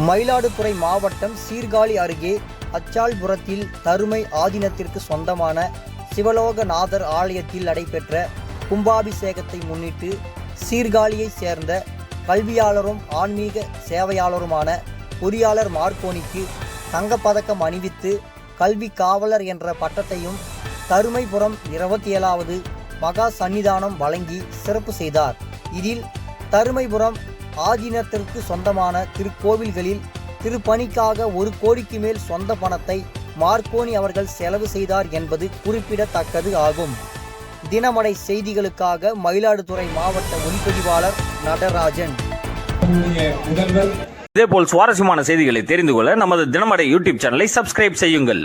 மயிலாடுதுறை மாவட்டம் சீர்காழி அருகே அச்சால்புரத்தில் தருமை ஆதீனத்திற்கு சொந்தமான சிவலோகநாதர் ஆலயத்தில் நடைபெற்ற கும்பாபிஷேகத்தை முன்னிட்டு சீர்காழியைச் சேர்ந்த கல்வியாளரும் ஆன்மீக சேவையாளருமான பொறியாளர் மார்க்கோனிக்கு தங்கப்பதக்கம் அணிவித்து கல்வி காவலர் என்ற பட்டத்தையும் தருமைபுரம் 27வது மகா சன்னிதானம் வழங்கி சிறப்பு செய்தார். இதில் தருமைபுரம் ஆதீனத்திற்கு சொந்தமான திருக்கோவில்களில் திருப்பணிக்காக 1 கோடிக்கு மேல் சொந்த பணத்தை மார்க்கோனி அவர்கள் செலவு செய்தார் என்பது குறிப்பிடத்தக்கது ஆகும். தினமடை செய்திகளுக்காக மயிலாடுதுறை மாவட்ட ஒளிப்பதிவாளர் நடராஜன். இதேபோல் சுவாரஸ்யமான செய்திகளை தெரிந்து கொள்ள நமது தினமடை யூடியூப் சேனலை சப்ஸ்கிரைப் செய்யுங்கள்.